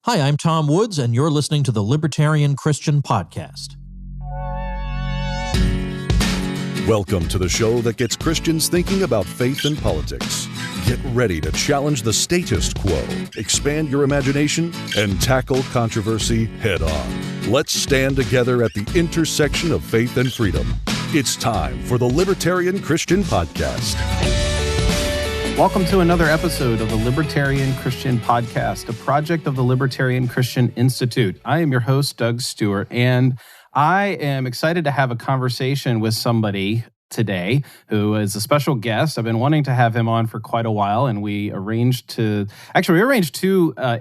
Hi, I'm Tom Woods, and you're listening to the Libertarian Christian Podcast. Welcome to the show that gets Christians thinking about faith and politics. Get ready to challenge the status quo, expand your imagination, and tackle controversy head on. Let's stand together at the intersection of faith and freedom. It's time for the Libertarian Christian Podcast. Welcome to another episode of the Libertarian Christian Podcast, a project of the Libertarian Christian Institute. I am your host, Doug Stewart, and I am excited to have a conversation with somebody today who is a special guest. I've been wanting to have him on for quite a while, and we arranged two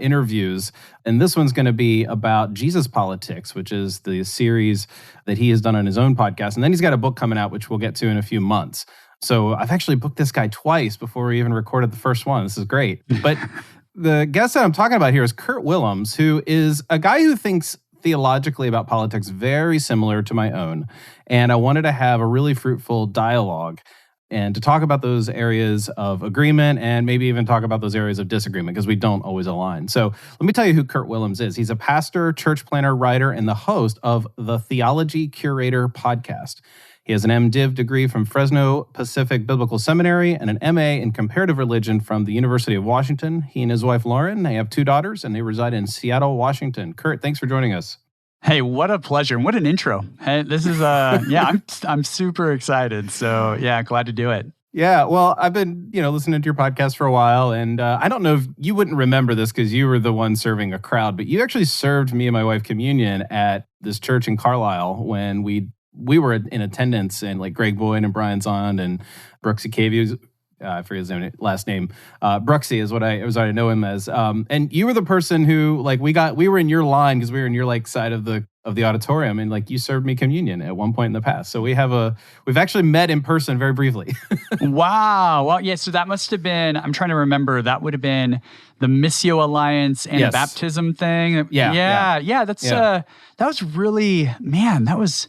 interviews, and this one's going to be about Jesus Politics, which is the series that he has done on his own podcast. And then he's got a book coming out, which we'll get to in a few months. So I've actually booked this guy twice before we even recorded the first one. This is great. But the guest that I'm talking about here is Kurt Willems, who is a guy who thinks theologically about politics very similar to my own. And I wanted to have a really fruitful dialogue and to talk about those areas of agreement and maybe even talk about those areas of disagreement because we don't always align. So let me tell you who Kurt Willems is. He's a pastor, church planner, writer, and the host of the Theology Curator podcast. He has an MDiv degree from Fresno Pacific Biblical Seminary and an MA in Comparative Religion from the University of Washington. He and his wife, Lauren, they have 2 daughters, and they reside in Seattle, Washington. Kurt, thanks for joining us. Hey, what a pleasure. And what an intro. Hey, this is, I'm super excited. So, yeah, glad to do it. Yeah, well, I've been, listening to your podcast for a while, and I don't know if you wouldn't remember this because you were the one serving a crowd, but you actually served me and my wife communion at this church in Carlisle when we were in attendance, and like Greg Boyd and Brian Zond and Brooksy Cavey, I forget his last name. Brooksy is what I know him as. And you were the person who we were in your line because we were in your side of the auditorium, and you served me communion at one point in the past. So we've actually met in person very briefly. Wow. Well, yeah. So that must have been. I'm trying to remember. That would have been the Missio Alliance and baptism thing. Yeah. That was really That was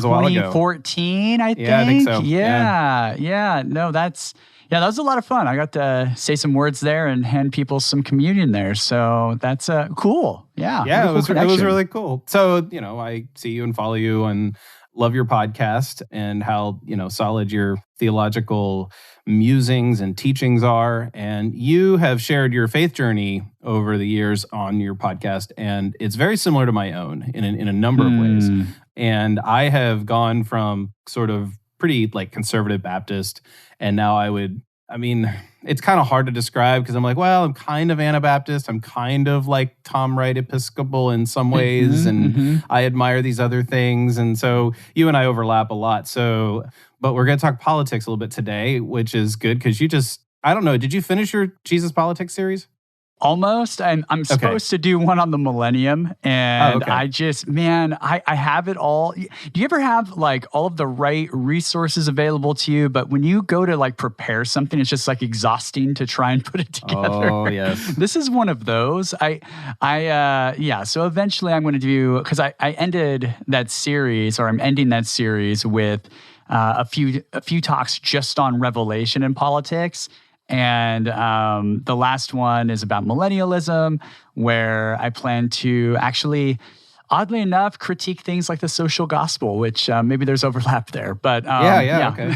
a while ago. 2014, I think. Yeah, I think so. Yeah. No, that was a lot of fun. I got to say some words there and hand people some communion there. So that's cool. Yeah. Yeah, it was really cool. So, I see you and follow you and love your podcast and how, solid your theological musings and teachings are. And you have shared your faith journey over the years on your podcast, and it's very similar to my own in a number of ways. And I have gone from sort of pretty conservative Baptist, and now it's kind of hard to describe because I'm I'm kind of Anabaptist. I'm kind of like Tom Wright Episcopal in some ways, and I admire these other things. And so you and I overlap a lot. But we're going to talk politics a little bit today, which is good because I don't know, did you finish your Jesus Politics series? Almost. I'm supposed to do one on the millennium, and I have it all. Do you ever have all of the right resources available to you, but when you go to prepare something, it's just exhausting to try and put it together? Oh, yes. This is one of those. So eventually I'm going to do, because I ended that series, or I'm ending that series with a few talks just on Revelation and politics. And the last one is about millennialism, where I plan to actually, oddly enough, critique things like the social gospel, which maybe there's overlap there. But okay.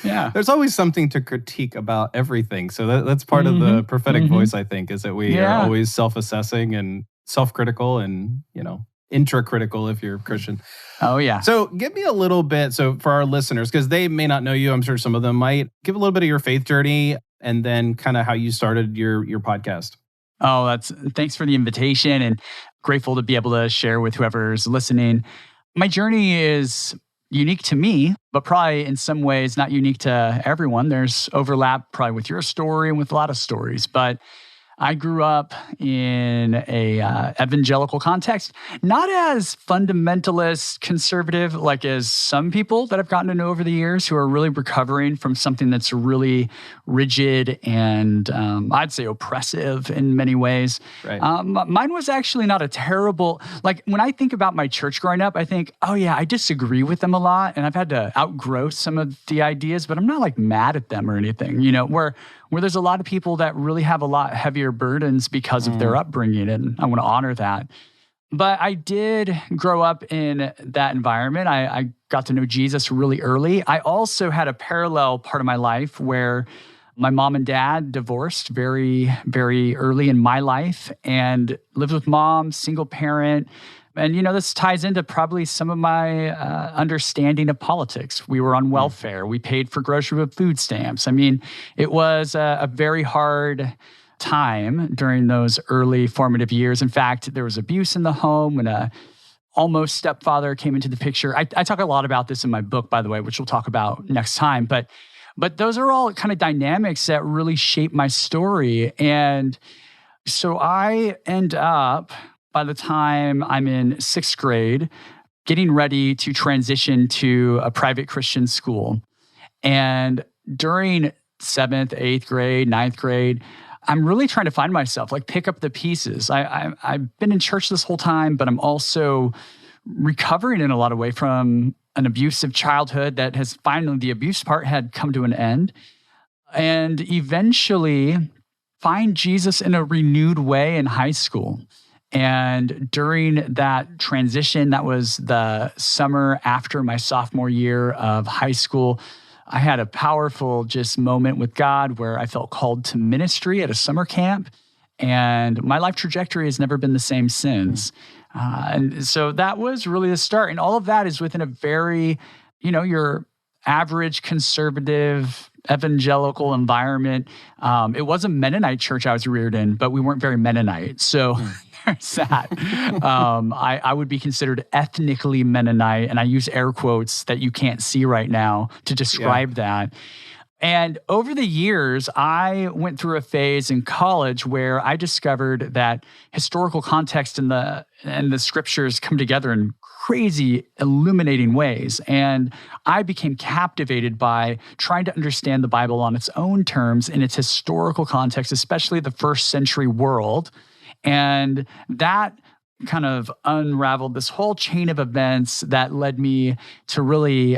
Yeah. There's always something to critique about everything. So that's part of the prophetic voice, I think, is that we are always self-assessing and self-critical and, intracritical if you're Christian. Oh, yeah. So give me a little bit, so for our listeners, because they may not know you, I'm sure some of them might, give a little bit of your faith journey and then kind of how you started your podcast. Oh, thanks for the invitation, and grateful to be able to share with whoever's listening. My journey is unique to me, but probably in some ways not unique to everyone. There's overlap probably with your story and with a lot of stories, but I grew up in a evangelical context, not as fundamentalist, conservative, as some people that I've gotten to know over the years who are really recovering from something that's really rigid and I'd say oppressive in many ways. Right. Mine was actually not a terrible, when I think about my church growing up, I think, oh yeah, I disagree with them a lot and I've had to outgrow some of the ideas, but I'm not mad at them or anything, where where there's a lot of people that really have a lot heavier burdens because of their upbringing, and I want to honor that. But I did grow up in that environment. I got to know Jesus really early. I also had a parallel part of my life where my mom and dad divorced very, very early in my life, and lived with mom, single parent. And, this ties into probably some of my understanding of politics. We were on welfare. We paid for grocery with food stamps. I mean, it was a very hard time during those early formative years. In fact, there was abuse in the home when a almost stepfather came into the picture. I talk a lot about this in my book, by the way, which we'll talk about next time. But those are all kind of dynamics that really shape my story. And so I end up, by the time I'm in 6th grade, getting ready to transition to a private Christian school. And during 7th, 8th grade, 9th grade, I'm really trying to find myself, like pick up the pieces. I've been in church this whole time, but I'm also recovering in a lot of ways from an abusive childhood that has finally, the abuse part had come to an end. And eventually find Jesus in a renewed way in high school. And during that transition, that was the summer after my sophomore year of high school, I had a powerful just moment with God where I felt called to ministry at a summer camp. And my life trajectory has never been the same since. And so that was really the start. And all of that is within a very, your average conservative evangelical environment. It was a Mennonite church I was reared in, but we weren't very Mennonite. So there's that. I would be considered ethnically Mennonite, and I use air quotes that you can't see right now to describe that. And over the years, I went through a phase in college where I discovered that historical context and the scriptures come together in crazy, illuminating ways. And I became captivated by trying to understand the Bible on its own terms in its historical context, especially the first century world. And that kind of unraveled this whole chain of events that led me to really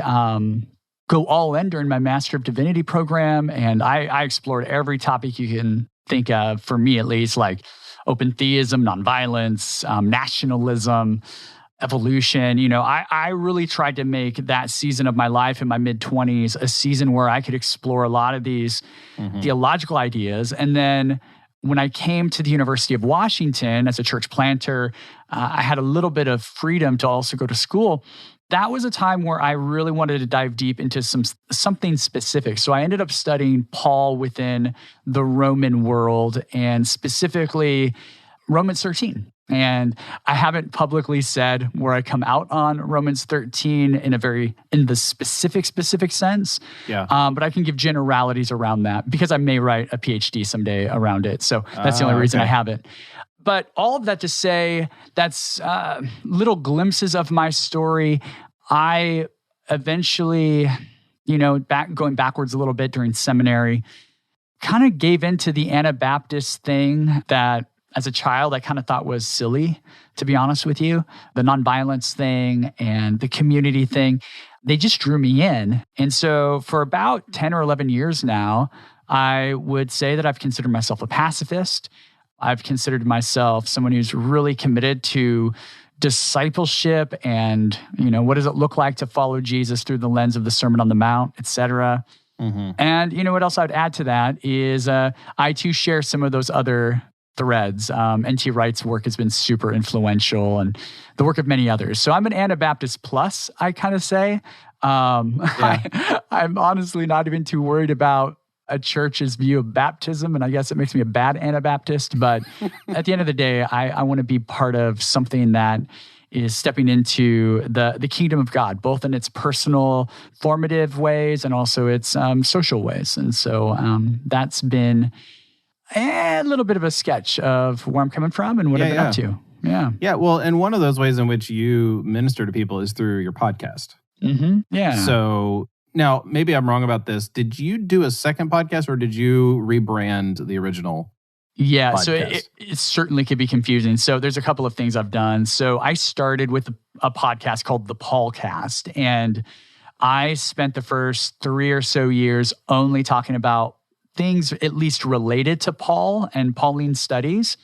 go all in during my Master of Divinity program. And I explored every topic you can think of, for me at least, like open theism, nonviolence, nationalism, evolution. I really tried to make that season of my life in my mid-20s a season where I could explore a lot of these theological ideas. And then when I came to the University of Washington as a church planter, I had a little bit of freedom to also go to school. That was a time where I really wanted to dive deep into something specific. So I ended up studying Paul within the Roman world, and specifically Romans 13. And I haven't publicly said where I come out on Romans 13 in the specific sense. Yeah. But I can give generalities around that because I may write a PhD someday around it. So that's the only reason I haven't. But all of that to say, that's little glimpses of my story. I eventually, going backwards a little bit during seminary, kind of gave into the Anabaptist thing that as a child I kind of thought was silly, to be honest with you. The nonviolence thing and the community thing, they just drew me in. And so for about 10 or 11 years now, I would say that I've considered myself a pacifist. I've considered myself someone who's really committed to discipleship and, what does it look like to follow Jesus through the lens of the Sermon on the Mount, et cetera. And what else I would add to that is I too share some of those other threads. N.T. Wright's work has been super influential, and the work of many others. So I'm an Anabaptist plus, I kind of say. I'm honestly not even too worried about a church's view of baptism, and I guess it makes me a bad Anabaptist. But at the end of the day, I want to be part of something that is stepping into the kingdom of God, both in its personal, formative ways and also its social ways. And so that's been a little bit of a sketch of where I'm coming from and what I've been up to. Yeah. Well, and one of those ways in which you minister to people is through your podcast. Yeah. So now, maybe I'm wrong about this. Did you do a second podcast or did you rebrand the original? Yeah, podcast? So it certainly could be confusing. So there's a couple of things I've done. So I started with a podcast called the Paulcast, and I spent the first 3 or so years only talking about things at least related to Paul and Pauline studies,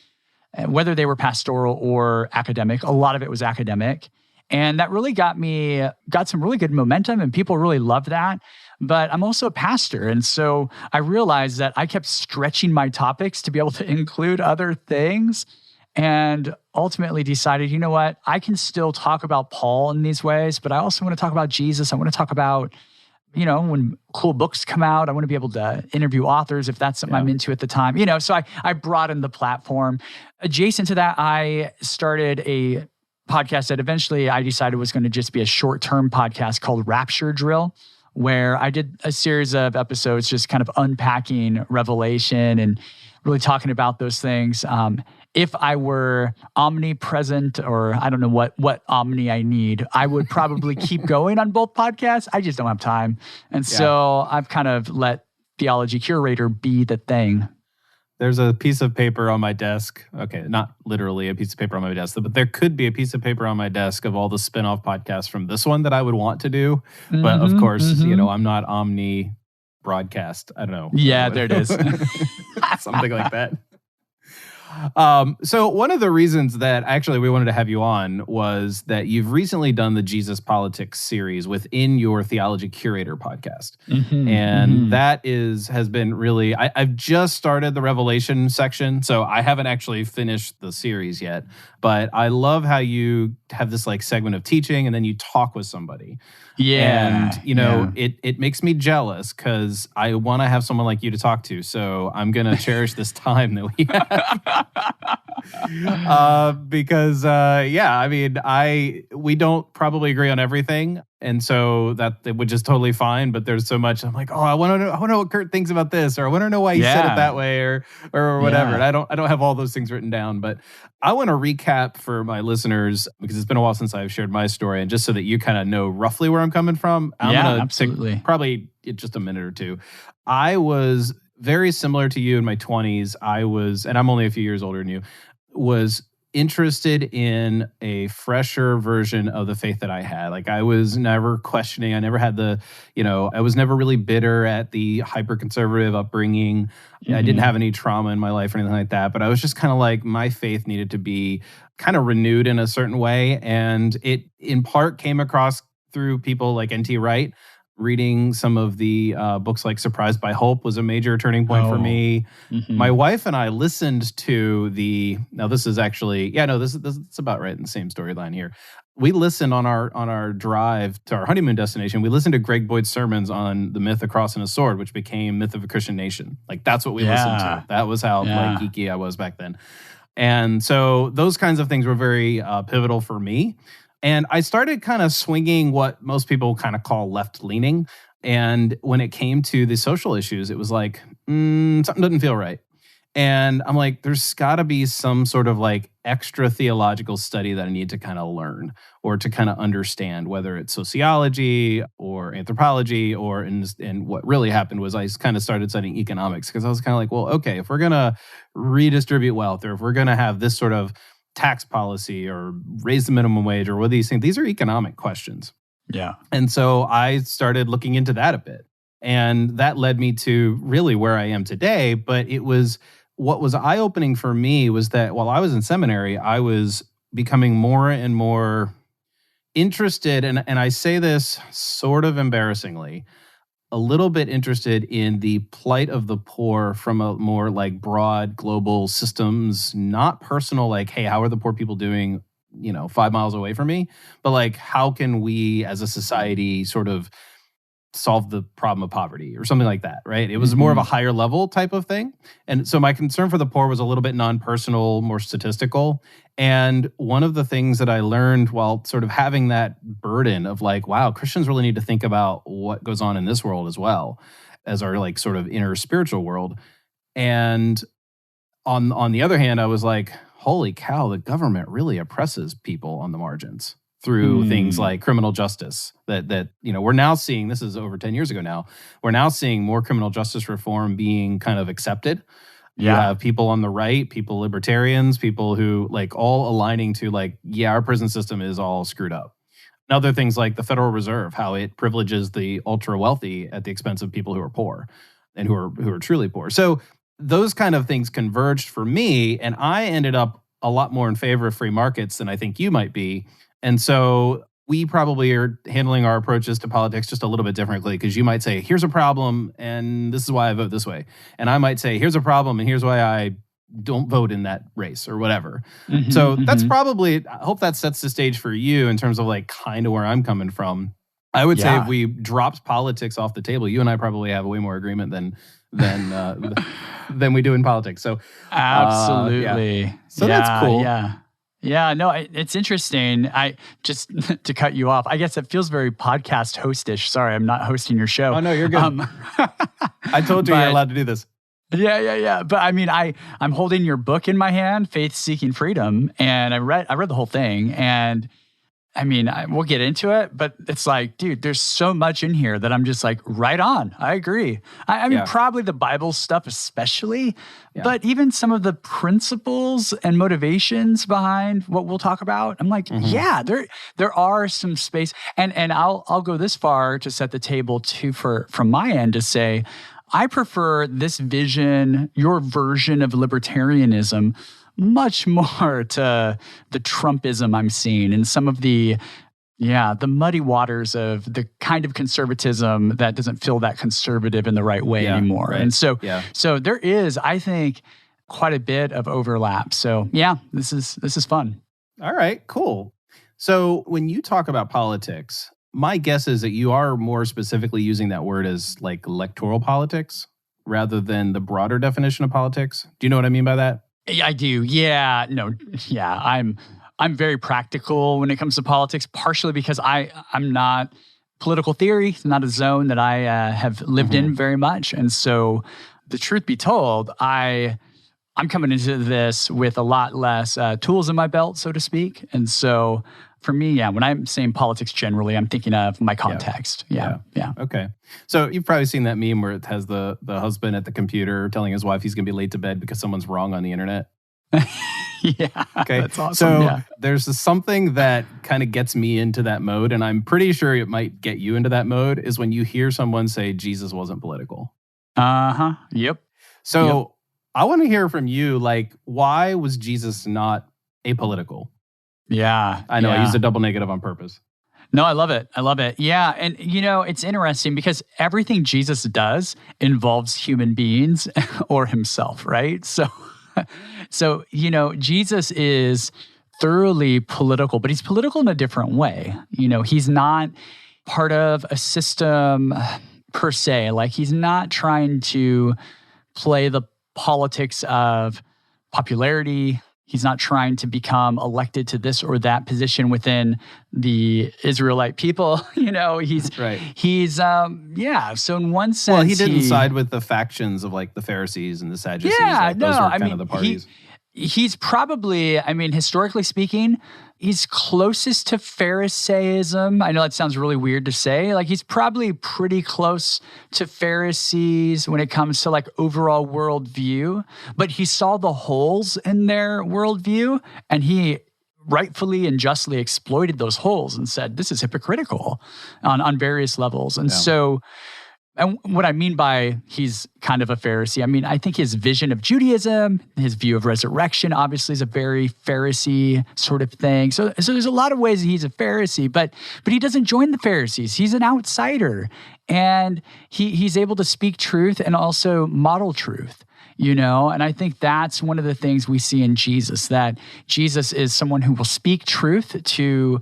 whether they were pastoral or academic. A lot of it was academic. And that really got some really good momentum, and people really loved that. But I'm also a pastor. And so I realized that I kept stretching my topics to be able to include other things, and ultimately decided, you know what, I can still talk about Paul in these ways, but I also want to talk about Jesus. I want to talk about, when cool books come out, I want to be able to interview authors if that's something I'm into at the time. So I broadened the platform. Adjacent to that, I started a podcast that eventually I decided was going to just be a short-term podcast called Rapture Drill, where I did a series of episodes just kind of unpacking Revelation and really talking about those things. If I were omnipresent, or I don't know what omni I need, I would probably keep going on both podcasts. I just don't have time. And so I've kind of let Theology Curator be the thing. There's a piece of paper on my desk. Okay, not literally a piece of paper on my desk, but there could be a piece of paper on my desk of all the spin-off podcasts from this one that I would want to do. But of course, I'm not omni broadcast. I don't know. Yeah, there it is. Something like that. So one of the reasons that actually we wanted to have you on was that you've recently done the Jesus Politics series within your Theology Curator podcast. That has been really, I've just started the Revelation section, so I haven't actually finished the series yet, but I love how you have this like segment of teaching and then you talk with somebody. Yeah. And, it makes me jealous because I want to have someone like you to talk to. So I'm going to cherish this time that we have. Because we don't probably agree on everything. And so which is totally fine, but there's so much. I'm like, I want to know what Kurt thinks about this, or I want to know why he said it that way, or whatever. Yeah. And I don't have all those things written down, but I want to recap for my listeners because it's been a while since I've shared my story, and just so that you kind of know roughly where I'm coming from. I'm gonna absolutely. Probably just a minute or two. I was very similar to you in my 20s. And I'm only a few years older than you, was interested in a fresher version of the faith that I had. Like I was never questioning. I never had I was never really bitter at the hyper-conservative upbringing. I didn't have any trauma in my life or anything like that. But I was just kind of like, my faith needed to be kind of renewed in a certain way. And it in part came across through people like N.T. Wright. Reading some of the books like Surprised by Hope was a major turning point for me. My wife and I listened to this is actually, this is about right in the same storyline here. We listened on our drive to our honeymoon destination. We listened to Greg Boyd's sermons on the myth of cross and a sword, which became Myth of a Christian Nation. Like that's what we listened to. That was how like geeky I was back then. And so those kinds of things were very pivotal for me. And I started kind of swinging what most people kind of call left-leaning. And when it came to the social issues, it was like, something doesn't feel right. And I'm like, there's got to be some sort of like extra theological study that I need to kind of learn or to kind of understand, whether it's sociology or anthropology and what really happened was I kind of started studying economics because I was kind of like, well, okay, if we're going to redistribute wealth or if we're going to have this sort of tax policy or raise the minimum wage or what these things, these are economic questions. Yeah. And so I started looking into that a bit. And that led me to really where I am today. But what was eye-opening for me was that while I was in seminary, I was becoming more and more interested, and I say this sort of embarrassingly, a little bit interested in the plight of the poor from a more like broad global systems, not personal, like, hey, how are the poor people doing, 5 miles away from me? But like, how can we as a society sort of solve the problem of poverty or something like that, right? It was more of a higher level type of thing. And so my concern for the poor was a little bit non-personal, more statistical. And one of the things that I learned while sort of having that burden of like, wow, Christians really need to think about what goes on in this world as well as our like sort of inner spiritual world. And on the other hand, I was like, holy cow, the government really oppresses people on the margins through things like criminal justice that we're now seeing. This is over 10 years ago now. We're now seeing more criminal justice reform being kind of accepted. You have people on the right, people libertarians, people who like all aligning to like, our prison system is all screwed up. And other things like the Federal Reserve, how it privileges the ultra wealthy at the expense of people who are poor. and who are truly poor. So those kind of things converged for me, and I ended up a lot more in favor of free markets than I think you might be. And so we probably are handling our approaches to politics just a little bit differently, because you might say, here's a problem, and this is why I vote this way. And I might say, here's a problem, and here's why I don't vote in that race or whatever. So that's probably, I hope that sets the stage for you in terms of like kind of where I'm coming from. I would say if we dropped politics off the table, you and I probably have way more agreement than we do in politics. So absolutely. So that's cool. Yeah, no, it's interesting. I just to cut you off, I guess it feels very podcast hostish. Sorry, I'm not hosting your show. Oh no, you're good. I told you you're allowed to do this. Yeah. But I mean, I'm holding your book in my hand, Faith Seeking Freedom, and I read the whole thing, and I mean, we'll get into it, but it's like, dude, there's so much in here that I'm just like, right on. I agree. I mean, probably the Bible stuff especially, but even some of the principles and motivations behind what we'll talk about, I'm like, there are some space. And I'll go this far to set the table too from my end to say, I prefer this vision, your version of libertarianism, much more to the Trumpism I'm seeing and some of the muddy waters of the kind of conservatism that doesn't feel that conservative in the right way anymore. Right. And so there is, I think, quite a bit of overlap. So this is fun. All right, cool. So when you talk about politics, my guess is that you are more specifically using that word as like electoral politics rather than the broader definition of politics. Do you know what I mean by that? I do. Yeah. No. Yeah. I'm very practical when it comes to politics, partially because I'm not political theory. It's not a zone that I have lived in very much. And so the truth be told, I'm coming into this with a lot less tools in my belt, so to speak. And so for me, when I'm saying politics generally, I'm thinking of my context. Yeah. Okay. So you've probably seen that meme where it has the husband at the computer telling his wife he's going to be late to bed because someone's wrong on the internet. Okay. That's awesome. So there's something that kind of gets me into that mode, and I'm pretty sure it might get you into that mode, is when you hear someone say Jesus wasn't political. Yep. So I want to hear from you, like, why was Jesus not apolitical? Yeah. I know I used a double negative on purpose. No, I love it. Yeah. And, it's interesting because everything Jesus does involves human beings or himself, right? So, Jesus is thoroughly political, but he's political in a different way. He's not part of a system per se. Like, he's not trying to play the politics of popularity. He's not trying to become elected to this or that position within the Israelite people. He's So in one sense, he didn't side with the factions of like the Pharisees and the Sadducees. Those were kind of the parties. He's probably, historically speaking, he's closest to Pharisaism. I know that sounds really weird to say. Like, he's probably pretty close to Pharisees when it comes to like overall worldview, but he saw the holes in their worldview and he rightfully and justly exploited those holes and said, this is hypocritical on various levels. And so, and what I mean by he's kind of a Pharisee, I think his vision of Judaism, his view of resurrection, obviously is a very Pharisee sort of thing. So there's a lot of ways that he's a Pharisee, but he doesn't join the Pharisees. He's an outsider, and he's able to speak truth and also model truth. And I think that's one of the things we see in Jesus, that Jesus is someone who will speak truth to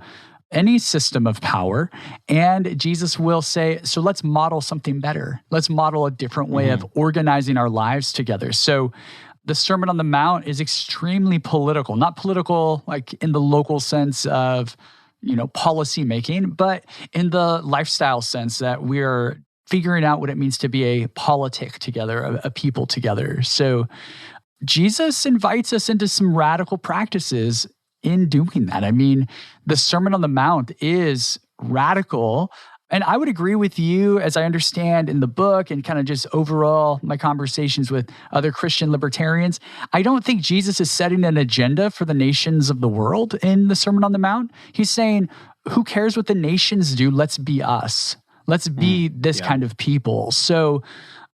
any system of power, and Jesus will say, so let's model something better. Let's model a different way of organizing our lives together. So the Sermon on the Mount is extremely political, not political like in the local sense of, policy making, but in the lifestyle sense that we're figuring out what it means to be a politic together, a people together. So Jesus invites us into some radical practices in doing that. The Sermon on the Mount is radical. And I would agree with you, as I understand in the book and kind of just overall my conversations with other Christian libertarians, I don't think Jesus is setting an agenda for the nations of the world in the Sermon on the Mount. He's saying, who cares what the nations do? Let's be us. Let's be this kind of people. So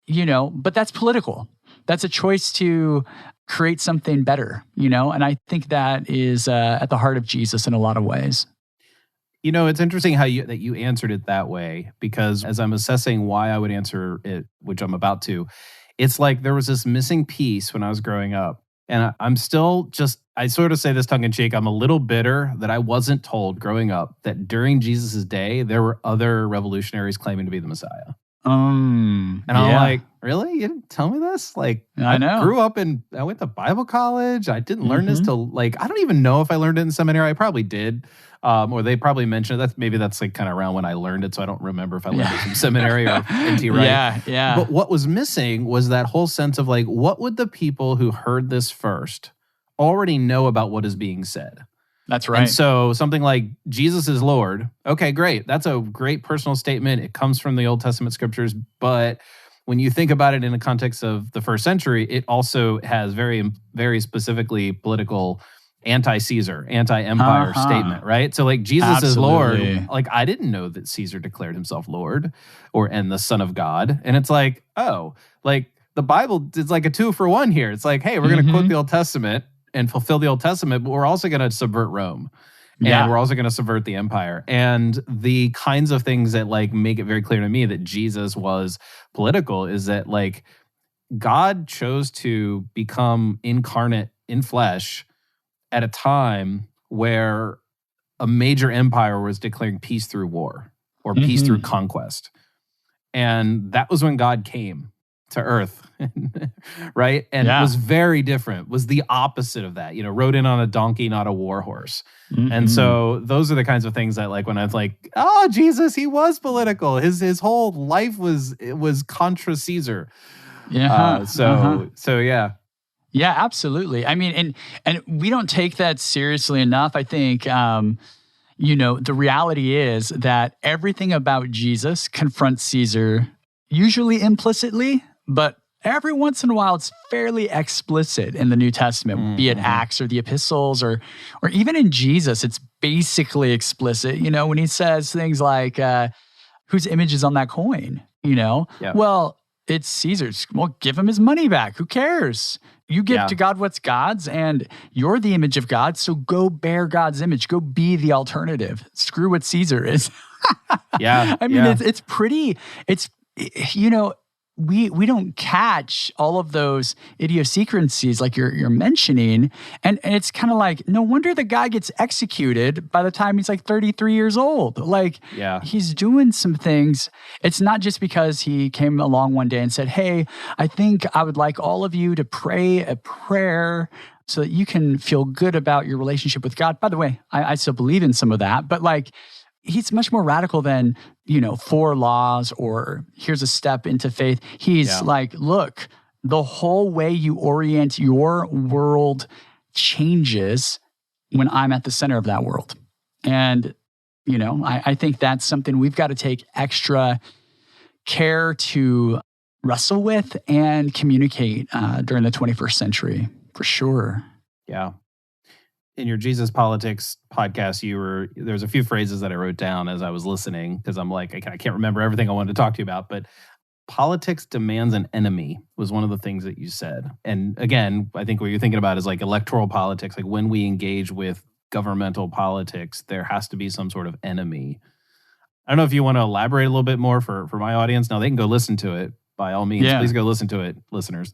but that's political. That's a choice to create something better, and I think that is at the heart of Jesus in a lot of ways. It's interesting that you answered it that way, because as I'm assessing why I would answer it, which I'm about to, it's like there was this missing piece when I was growing up. And I'm still I sort of say this tongue in cheek, I'm a little bitter that I wasn't told growing up that during Jesus' day, there were other revolutionaries claiming to be the Messiah. And I'm like, really? You didn't tell me this? Like, I know. I went to Bible college. I didn't learn this till I don't even know if I learned it in seminary. I probably did. Or they probably mentioned it. That's like kind of around when I learned it. So I don't remember if I learned it in seminary or NT Wright. Yeah. But what was missing was that whole sense of like, what would the people who heard this first already know about what is being said? That's right. And so something like Jesus is Lord. Okay, great. That's a great personal statement. It comes from the Old Testament scriptures. But when you think about it in the context of the first century, it also has very, very specifically political anti-Caesar, anti-empire statement, right? So like Jesus is Lord. Like I didn't know that Caesar declared himself Lord and the Son of God. And it's like, like the Bible is like a 2-for-1 here. It's like, hey, we're going to quote the Old Testament and fulfill the Old Testament, but we're also going to subvert Rome. And we're also going to subvert the empire. And the kinds of things that like make it very clear to me that Jesus was political is that like God chose to become incarnate in flesh at a time where a major empire was declaring peace through war or peace through conquest. And that was when God came to earth, right? And it was very different, was the opposite of that, rode in on a donkey, not a war horse. And so those are the kinds of things that like when I was like, oh, Jesus, he was political. His whole life was contra Caesar. So yeah. Yeah, absolutely. I mean, and we don't take that seriously enough. I think, the reality is that everything about Jesus confronts Caesar, usually implicitly, but every once in a while it's fairly explicit in the New Testament, be it Acts or the epistles or even in Jesus, it's basically explicit, when he says things like, whose image is on that coin, Well, it's Caesar's. Well, give him his money back. Who cares? You give to God what's God's, and you're the image of God, so go bear God's image. Go be the alternative. Screw what Caesar is. I mean, it's pretty, we don't catch all of those idiosyncrasies like you're mentioning. And it's kind of like, no wonder the guy gets executed by the time he's like 33 years old. Like, he's doing some things. It's not just because he came along one day and said, hey, I think I would like all of you to pray a prayer so that you can feel good about your relationship with God. By the way, I still believe in some of that, but like, he's much more radical than, 4 laws or here's a step into faith. He's like, look, the whole way you orient your world changes when I'm at the center of that world. And, I think that's something we've got to take extra care to wrestle with and communicate during the 21st century, for sure. Yeah. In your Jesus Politics podcast, there's a few phrases that I wrote down as I was listening because I'm like, I can't remember everything I wanted to talk to you about, but politics demands an enemy was one of the things that you said. And again, I think what you're thinking about is like electoral politics, like when we engage with governmental politics, there has to be some sort of enemy. I don't know if you want to elaborate a little bit more for my audience. Now they can go listen to it. By all means, please go listen to it, listeners,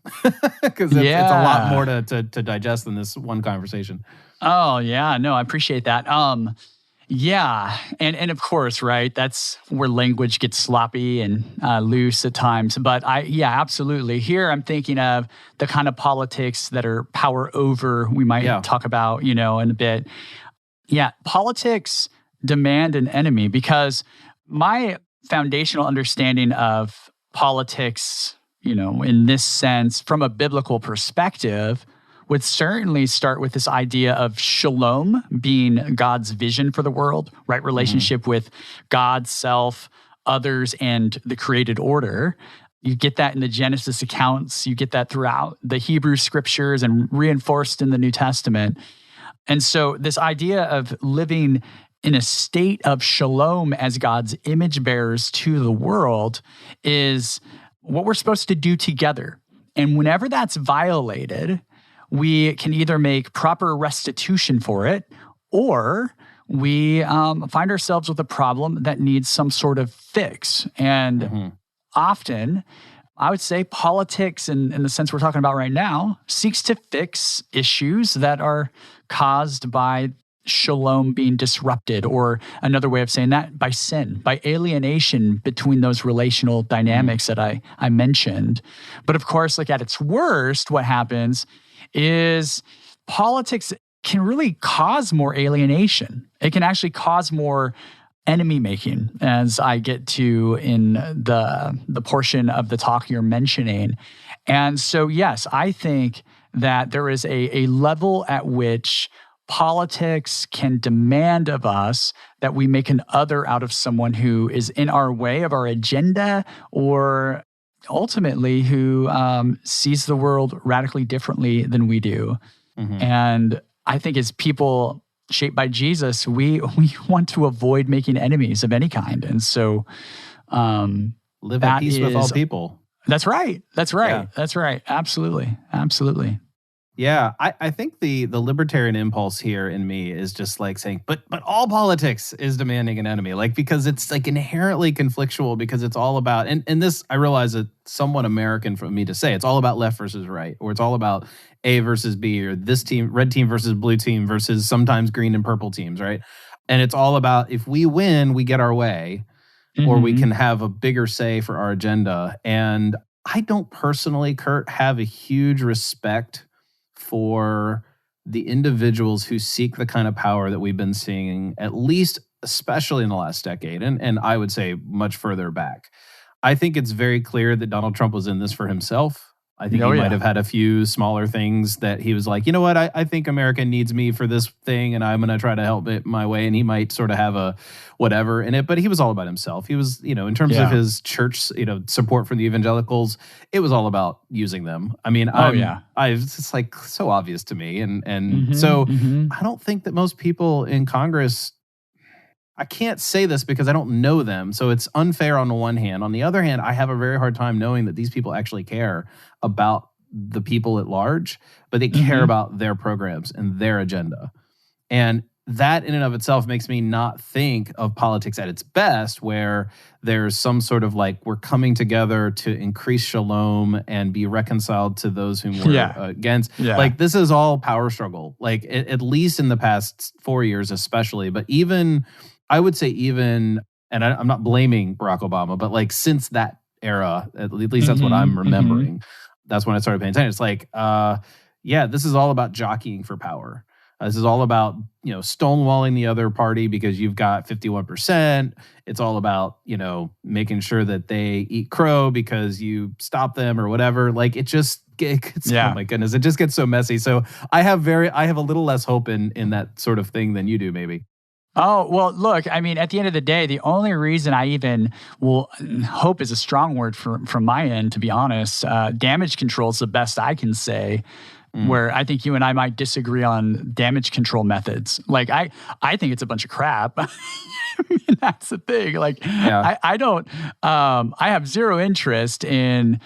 because it's a lot more to digest than this one conversation. Oh, yeah. No, I appreciate that. Yeah. And of course, right, that's where language gets sloppy and loose at times. But absolutely. Here I'm thinking of the kind of politics that are power over, we might talk about, in a bit. Yeah, politics demand an enemy because my foundational understanding of politics, in this sense, from a biblical perspective, would certainly start with this idea of shalom being God's vision for the world, right? Relationship with God, self, others, and the created order. You get that in the Genesis accounts. You get that throughout the Hebrew scriptures and reinforced in the New Testament. And so this idea of living in a state of shalom as God's image bearers to the world is what we're supposed to do together. And whenever that's violated, we can either make proper restitution for it, or we find ourselves with a problem that needs some sort of fix. And often, I would say politics, in the sense we're talking about right now, seeks to fix issues that are caused by shalom being disrupted, or another way of saying that, by sin, by alienation between those relational dynamics that I mentioned. But of course, like at its worst, what happens is politics can really cause more alienation. It can actually cause more enemy making, as I get to in the portion of the talk you're mentioning. And so, yes, I think that there is a level at which politics can demand of us that we make an other out of someone who is in our way of our agenda, or ultimately who sees the world radically differently than we do. And I think as people shaped by Jesus, we want to avoid making enemies of any kind. And so live at peace with all people. That's right. Yeah. That's right. Absolutely. Yeah, I think the libertarian impulse here in me is just like saying, but all politics is demanding an enemy, like, because it's like inherently conflictual, because it's all about, and this, I realize it's somewhat American for me to say, it's all about left versus right, or it's all about A versus B, or this team, red team versus blue team versus sometimes green and purple teams, right? And it's all about, if we win, we get our way, or we can have a bigger say for our agenda. And I don't personally, Kurt, have a huge respect for the individuals who seek the kind of power that we've been seeing, at least especially in the last decade, and I would say much further back. I think it's very clear that Donald Trump was in this for himself. I think he might have had a few smaller things that he was like, you know what, I think America needs me for this thing, and I'm going to try to help it my way. And he might sort of have a whatever in it, but he was all about himself. He was, in terms of his church, support for the evangelicals, it was all about using them. I mean, it's like so obvious to me. And so I don't think that most people in Congress, I can't say this because I don't know them, so it's unfair on the one hand. On the other hand, I have a very hard time knowing that these people actually care about the people at large, but they care about their programs and their agenda. And that in and of itself makes me not think of politics at its best, where there's some sort of like, we're coming together to increase shalom and be reconciled to those whom we're against. Yeah. Like, this is all power struggle, like at least in the past 4 years especially, but even, I would say even, and I'm not blaming Barack Obama, but like since that era, at least that's what I'm remembering. That's when I started paying attention. It's like, this is all about jockeying for power. This is all about, stonewalling the other party because you've got 51%. It's all about, making sure that they eat crow because you stop them or whatever. Like, it just gets, oh my goodness, it just gets so messy. So I have a little less hope in that sort of thing than you do, maybe. Oh, well, look, I mean, at the end of the day, the only reason I even hope is a strong word from my end, to be honest. Damage control is the best I can say, where I think you and I might disagree on damage control methods. Like, I think it's a bunch of crap. I mean, that's the thing. Like, I don't, I have zero interest in,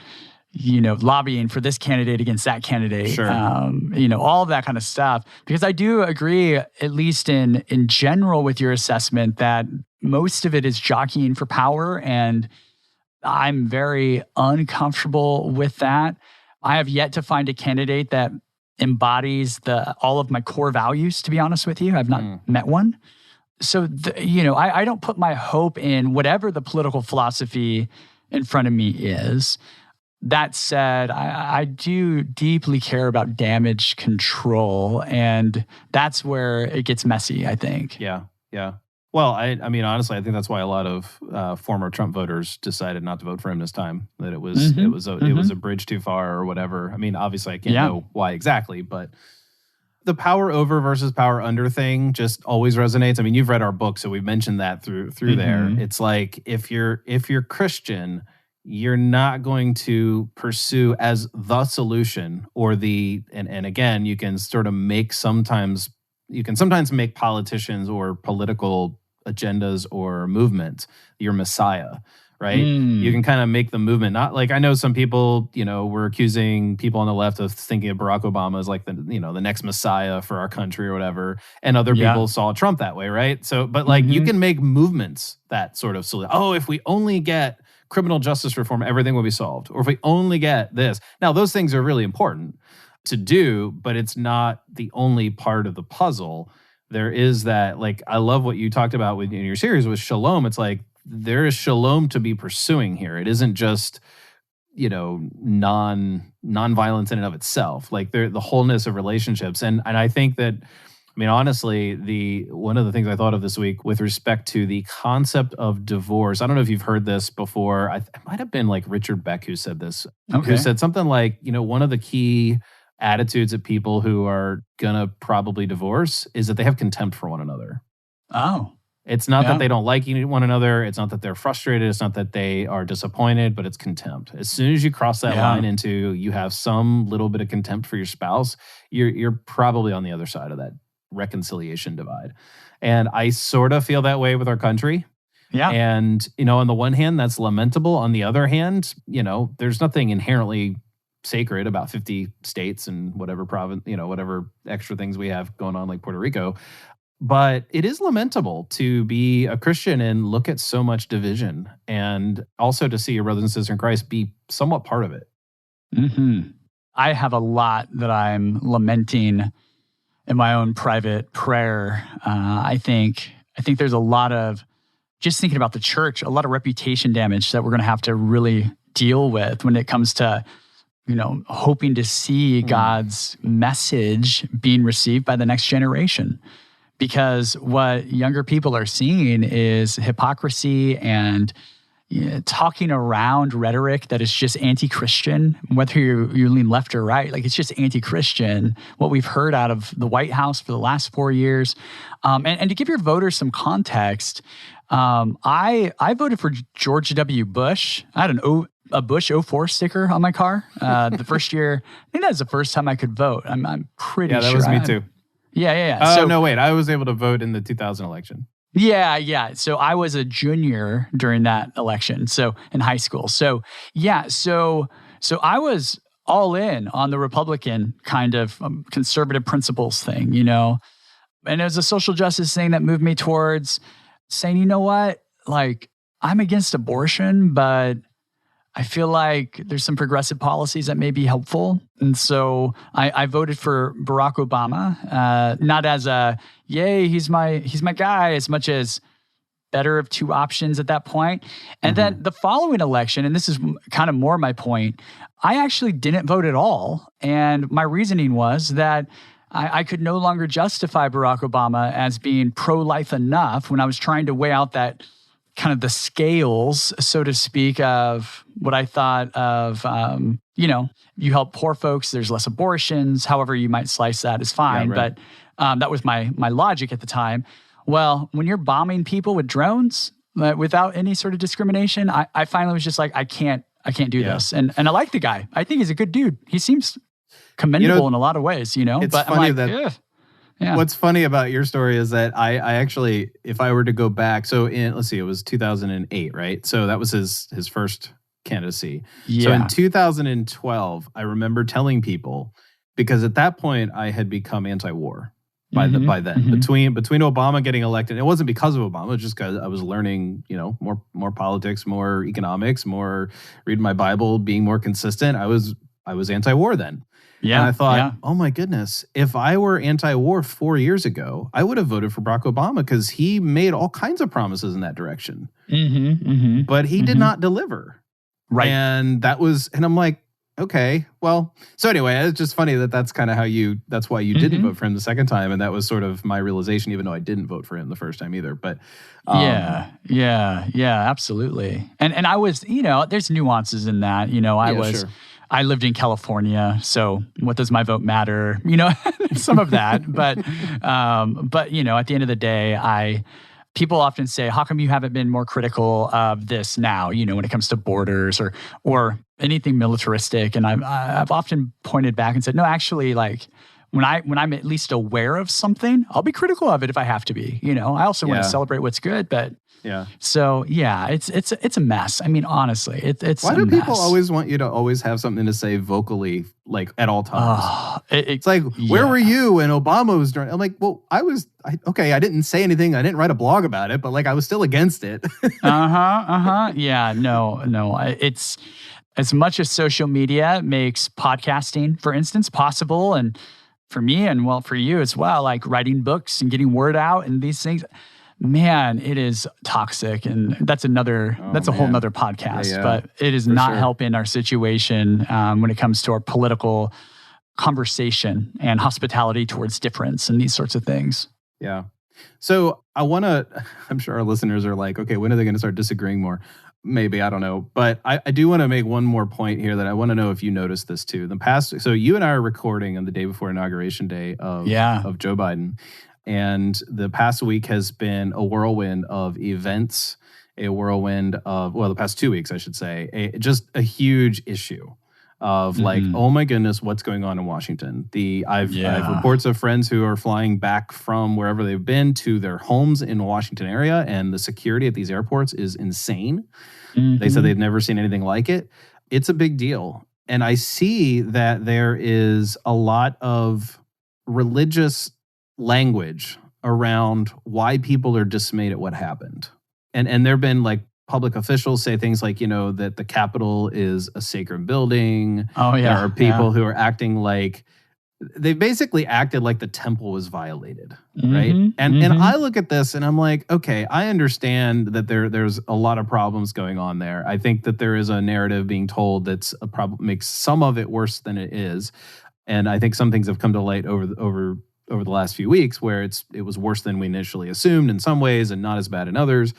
lobbying for this candidate against that candidate, sure. All of that kind of stuff. Because I do agree, at least in general, with your assessment that most of it is jockeying for power, and I'm very uncomfortable with that. I have yet to find a candidate that embodies all of my core values, to be honest with you. I've not met one. So, I don't put my hope in whatever the political philosophy in front of me is. That said, I do deeply care about damage control, and that's where it gets messy, I think. Yeah. Well, I mean, honestly, I think that's why a lot of former Trump voters decided not to vote for him this time. That it was a bridge too far or whatever. I mean, obviously, I can't know why exactly, but the power over versus power under thing just always resonates. I mean, you've read our book, so we've mentioned that through there. It's like, if you're Christian, you're not going to pursue as the solution or and again, you can sometimes make politicians or political agendas or movements your messiah, right? You can kind of make the movement. Not like, I know some people, were accusing people on the left of thinking of Barack Obama as like the next messiah for our country or whatever. And other people saw Trump that way, right? So, but like you can make movements that sort of, if we only get criminal justice reform, everything will be solved. Or if we only get this. Now, those things are really important to do, but it's not the only part of the puzzle. There is that, like, I love what you talked about in your series with shalom. It's like, there is shalom to be pursuing here. It isn't just, non-violence in and of itself. Like the wholeness of relationships. And I think that, honestly, one of the things I thought of this week with respect to the concept of divorce, I don't know if you've heard this before. It might have been like Richard Beck who said this, who said something like, one of the key attitudes of people who are going to probably divorce is that they have contempt for one another. Oh. It's not that they don't like one another. It's not that they're frustrated. It's not that they are disappointed, but it's contempt. As soon as you cross that line into you have some little bit of contempt for your spouse, you're probably on the other side of that reconciliation divide. And I sort of feel that way with our country. Yeah. And, on the one hand, that's lamentable. On the other hand, there's nothing inherently sacred about 50 states and whatever province, whatever extra things we have going on like Puerto Rico. But it is lamentable to be a Christian and look at so much division, and also to see your brothers and sisters in Christ be somewhat part of it. I have a lot that I'm lamenting in my own private prayer. I think there's a lot of, just thinking about the church, a lot of reputation damage that we're going to have to really deal with when it comes to, hoping to see God's message being received by the next generation. Because what younger people are seeing is hypocrisy and talking around rhetoric that is just anti-Christian, whether you lean left or right. Like, it's just anti-Christian, what we've heard out of the White House for the last 4 years. And to give your voters some context, I voted for George W. Bush. I had a Bush 04 sticker on my car. The first year, I think that was the first time I could vote. I'm pretty sure. Yeah, that was me too. Yeah. Oh, no, wait. I was able to vote in the 2000 election. Yeah. So I was a junior during that election, so in high school. So I was all in on the Republican kind of conservative principles thing, And it was a social justice thing that moved me towards saying, you know what? Like, I'm against abortion, but I feel like there's some progressive policies that may be helpful. And so I voted for Barack Obama, not as a, yay, he's my guy, as much as better of two options at that point. And then the following election, and this is kind of more my point, I actually didn't vote at all. And my reasoning was that I could no longer justify Barack Obama as being pro-life enough when I was trying to weigh out that kind of the scales, so to speak, of what I thought of, you help poor folks, there's less abortions, however you might slice that is fine. Yeah, right. But that was my logic at the time. Well, when you're bombing people with drones without any sort of discrimination, I finally was just like, I can't do this. And I like the guy. I think he's a good dude. He seems commendable in a lot of ways, It's but funny I'm like, that... Yeah. What's funny about your story is that I actually, if I were to go back, so it was 2008, right? So that was his first candidacy. Yeah. So in 2012, I remember telling people, because at that point I had become anti-war by then. Between Obama getting elected, it wasn't because of Obama, it was just because I was learning, more politics, more economics, more reading my Bible, being more consistent. I was anti-war then. Yeah, and I thought, oh my goodness, if I were anti-war 4 years ago, I would have voted for Barack Obama because he made all kinds of promises in that direction. But he did not deliver. Right. And I'm like, okay, well, so anyway, it's just funny that's kind of that's why you didn't vote for him the second time. And that was sort of my realization, even though I didn't vote for him the first time either. But yeah, absolutely. And I was, there's nuances in that, Sure. I lived in California, so what does my vote matter? Some of that. But at the end of the day, people often say, how come you haven't been more critical of this now, when it comes to borders or anything militaristic? And I've often pointed back and said, no, actually, like, when I'm at least aware of something, I'll be critical of it if I have to be. I also want to celebrate what's good, but So it's a mess. I mean, honestly, it's why a do mess. people always want you to always have something to say vocally, like at all times? It's like, where were you when Obama was doing? I'm like, well, I didn't say anything. I didn't write a blog about it, but like I was still against it. Yeah, no. It's as much as social media makes podcasting, for instance, possible, and for me and well, for you as well, like writing books and getting word out and these things. Man, it is toxic, and that's a whole nother podcast. But it is not helping our situation when it comes to our political conversation and hospitality towards difference and these sorts of things. Yeah. So I'm sure our listeners are like, okay, when are they going to start disagreeing more? Maybe, I don't know. But I do want to make one more point here that I want to know if you noticed this too. So you and I are recording on the day before Inauguration Day of Joe Biden. And the past week has been a whirlwind of events, the past 2 weeks, I should say, just a huge issue of like, oh my goodness, what's going on in Washington? I have reports of friends who are flying back from wherever they've been to their homes in the Washington area, and the security at these airports is insane. They said they've never seen anything like it. It's a big deal. And I see that there is a lot of religious language around why people are dismayed at what happened. And there have been like public officials say things like, that the Capitol is a sacred building. Oh, yeah. There are people who are acting like, they basically acted like the temple was violated, right? And I look at this and I'm like, okay, I understand that there's a lot of problems going on there. I think that there is a narrative being told that's a problem, makes some of it worse than it is. And I think some things have come to light over the last few weeks where it was worse than we initially assumed in some ways and not as bad in others.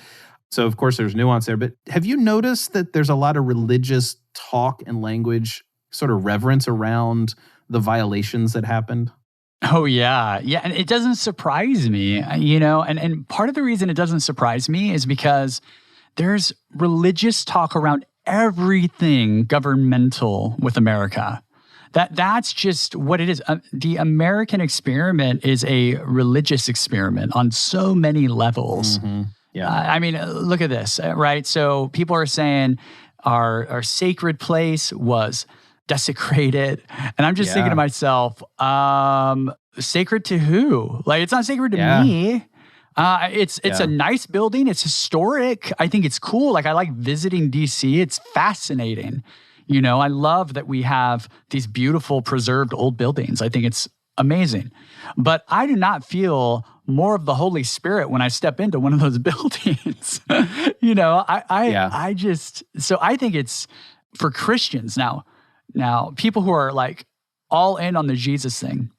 So, of course, there's nuance there. But have you noticed that there's a lot of religious talk and language, sort of reverence around the violations that happened? Oh, yeah. Yeah, and it doesn't surprise me, and part of the reason it doesn't surprise me is because there's religious talk around everything governmental with America. That's just what it is. The American experiment is a religious experiment on so many levels. Yeah. I mean, look at this, right? So people are saying our sacred place was desecrated. And I'm just thinking to myself, sacred to who? Like, it's not sacred to me. It's a nice building. It's historic. I think it's cool. Like, I like visiting DC. It's fascinating. I love that we have these beautiful preserved old buildings. I think it's amazing. But I do not feel more of the Holy Spirit when I step into one of those buildings. So I think it's for Christians now people who are like all in on the Jesus thing,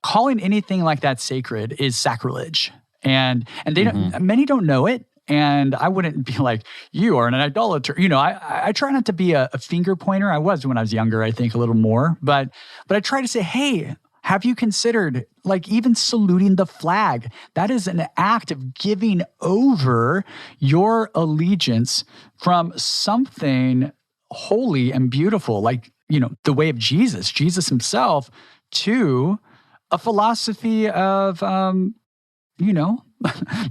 calling anything like that sacred is sacrilege. And they many don't know it. And I wouldn't be like, you are an idolater. I try not to be a finger pointer. I was when I was younger, I think a little more. But I try to say, hey, have you considered like even saluting the flag? That is an act of giving over your allegiance from something holy and beautiful, like, the way of Jesus himself, to a philosophy of,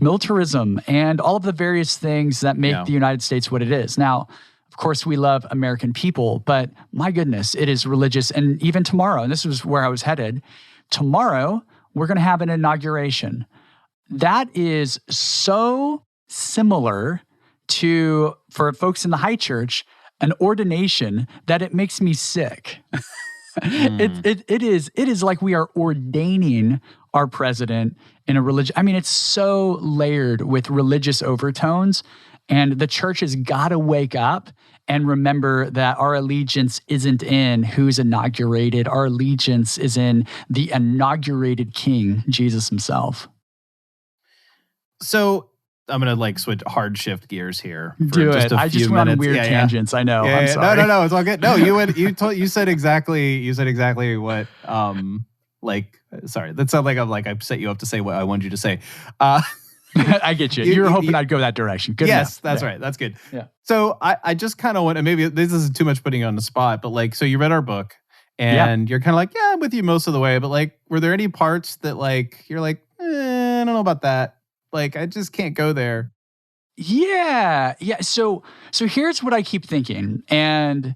militarism and all of the various things that make the United States what it is. Now, of course, we love American people, but my goodness, it is religious. And even tomorrow, and this was where I was headed, tomorrow, we're going to have an inauguration. That is so similar to, for folks in the high church, an ordination that it makes me sick. It is like we are ordaining our president in a religion. I mean, it's so layered with religious overtones, and the church has got to wake up and remember that our allegiance isn't in who's inaugurated. Our allegiance is in the inaugurated King, Jesus himself. So I'm going to switch hard shift gears here. Do it. I just went on weird tangents. I know. I'm sorry. No. It's all good. No, you said exactly what, sorry. That sounds like I set you up to say what I wanted you to say. I get you. You were hoping I'd go that direction. Good yes, enough. That's right. That's good. Yeah. So I just kind of want, and maybe this isn't too much putting you on the spot, but so you read our book, And you're kind of like, yeah, I'm with you most of the way. But like, were there any parts that like, you're like, I don't know about that. Like, I just can't go there. Yeah. So here's what I keep thinking. And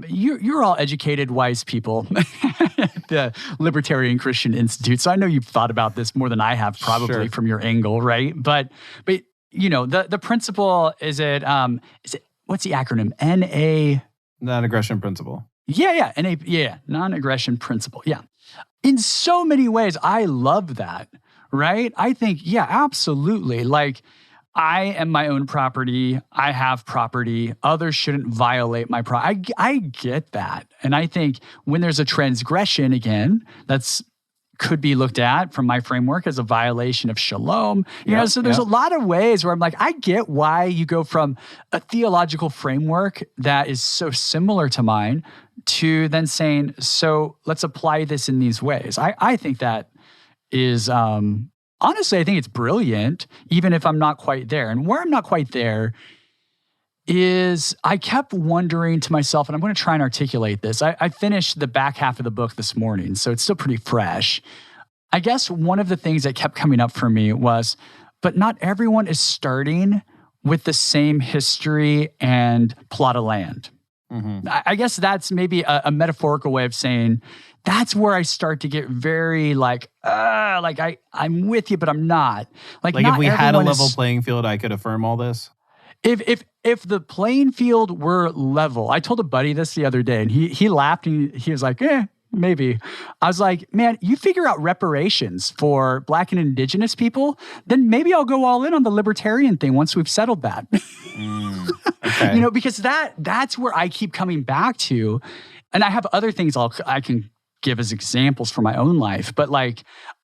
you're all educated, wise people at the Libertarian Christian Institute. So I know you've thought about this more than I have, probably from your angle, right? But you know, the principle is it what's the acronym? NA Non-aggression principle. Yeah. Non-aggression principle. Yeah. In so many ways, I love that, right? I think, yeah, absolutely. Like, I am my own property. I have property. Others shouldn't violate my property. I get that. And I think when there's a transgression, again, that's could be looked at from my framework as a violation of shalom. You know, so there's a lot of ways where I'm like, I get why you go from a theological framework that is so similar to mine to then saying, so let's apply this in these ways. I think that is, honestly, I think it's brilliant, even if I'm not quite there. And where I'm not quite there is I kept wondering to myself, and I'm going to try and articulate this. I finished the back half of the book this morning, so it's still pretty fresh. I guess one of the things that kept coming up for me was, but not everyone is starting with the same history and plot of land. Mm-hmm. I guess that's maybe a metaphorical way of saying that's where I start to get very like I'm with you, but I'm not. Like if we had a level playing field, I could affirm all this. If the playing field were level, I told a buddy this the other day, and he laughed and he was like, maybe. I was like, man, you figure out reparations for Black and Indigenous people, then maybe I'll go all in on the libertarian thing once we've settled that. Okay. You know, because that's where I keep coming back to, and I have other things I can give as examples for my own life, but like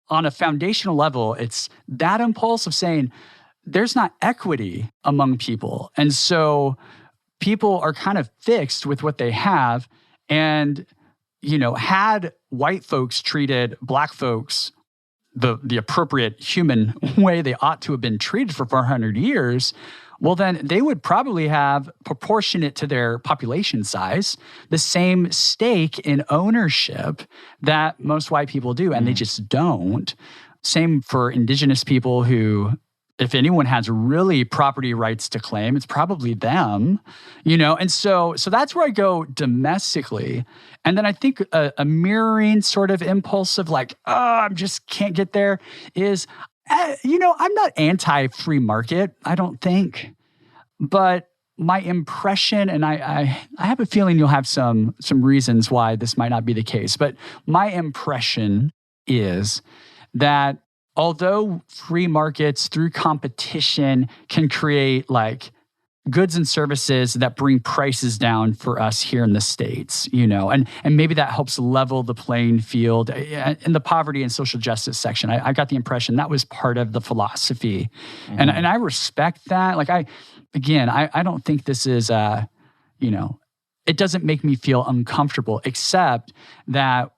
on a foundational level, it's that impulse of saying there's not equity among people. And so people are kind of fixed with what they have. And, you know, had white folks treated Black folks the appropriate human way they ought to have been treated for 400 years, well, then they would probably have, proportionate to their population size, the same stake in ownership that most white people do, and they just don't. Same for Indigenous people who, if anyone has really property rights to claim, it's probably them, you know? And so that's where I go domestically. And then I think a mirroring sort of impulse of like, I just can't get there is, you know, I'm not anti-free market, I don't think. But my impression, and I have a feeling you'll have some reasons why this might not be the case, but my impression is that although free markets through competition can create like goods and services that bring prices down for us here in the States, you know, and maybe that helps level the playing field in the poverty and social justice section. I got the impression that was part of the philosophy. Mm-hmm. And I respect that. Like I don't think this is, you know, it doesn't make me feel uncomfortable, except that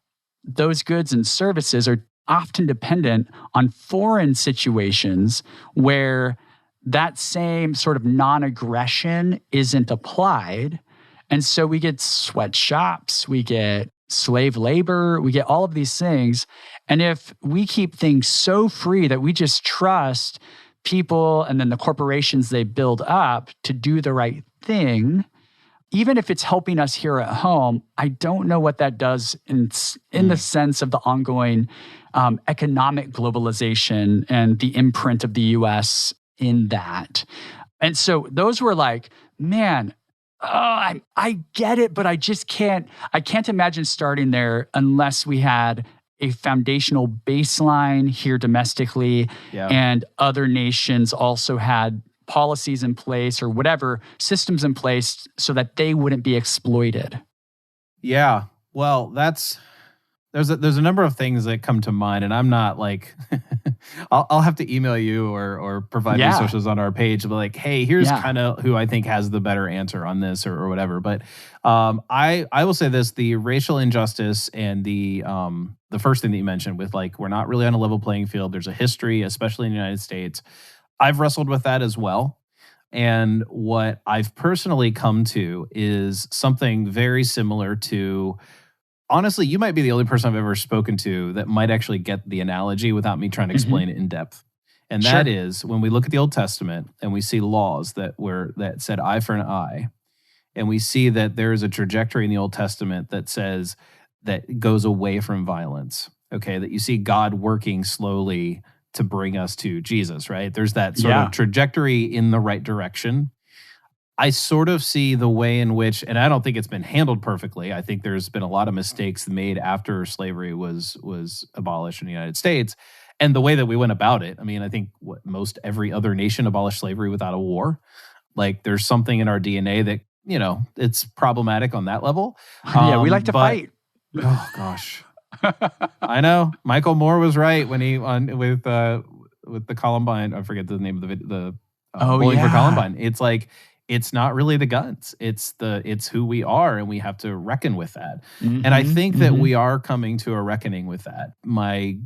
those goods and services are often dependent on foreign situations where that same sort of non-aggression isn't applied. And so we get sweatshops, we get slave labor, we get all of these things. And if we keep things so free that we just trust people and then the corporations they build up to do the right thing, even if it's helping us here at home, I don't know what that does in the sense of the ongoing economic globalization and the imprint of the U.S. in that. And so those were like, man, I get it, but I can't imagine starting there unless we had a foundational baseline here domestically, and other nations also had policies in place or whatever, systems in place so that they wouldn't be exploited. Yeah. Well, there's a number of things that come to mind, and I'm not like, I'll have to email you or provide resources on our page, but like, hey, here's kind of who I think has the better answer on this or whatever. But I will say this: the racial injustice and the first thing that you mentioned with like, we're not really on a level playing field. There's a history, especially in the United States. I've wrestled with that as well. And what I've personally come to is something very similar to honestly, you might be the only person I've ever spoken to that might actually get the analogy without me trying to explain it in depth. And that is when we look at the Old Testament and we see laws that said eye for an eye, and we see that there is a trajectory in the Old Testament that says that goes away from violence. Okay, that you see God working slowly to bring us to Jesus, right? There's that sort of trajectory in the right direction. I sort of see the way in which, and I don't think it's been handled perfectly. I think there's been a lot of mistakes made after slavery was abolished in the United States, and the way that we went about it. I mean, I think most every other nation abolished slavery without a war. Like, there's something in our DNA that, you know, it's problematic on that level. Yeah, we like to fight. Oh gosh, I know. Michael Moore was right when he with the Columbine. I forget the name of the Bowling for Columbine. It's like, it's not really the guns. It's who we are, and we have to reckon with that. And I think that we are coming to a reckoning with that. My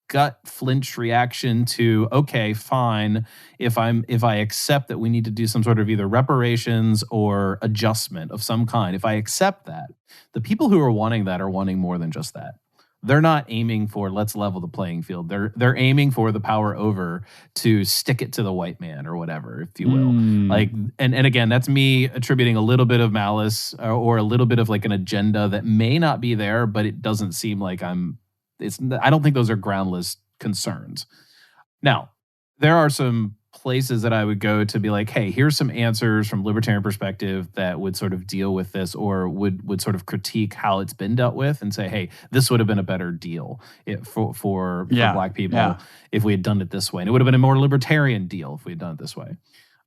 gut flinch reaction to, okay, fine, if I accept that we need to do some sort of either reparations or adjustment of some kind, if I accept that, the people who are wanting that are wanting more than just that. They're not aiming for let's level the playing field. They're aiming for the power over to stick it to the white man or whatever, if you will. Like, and again, that's me attributing a little bit of malice or a little bit of like an agenda that may not be there, but it doesn't seem like I don't think those are groundless concerns. Now, there are some places that I would go to be like, hey, here's some answers from libertarian perspective that would sort of deal with this, or would sort of critique how it's been dealt with and say, hey, this would have been a better deal for Black people if we had done it this way. And it would have been a more libertarian deal if we had done it this way.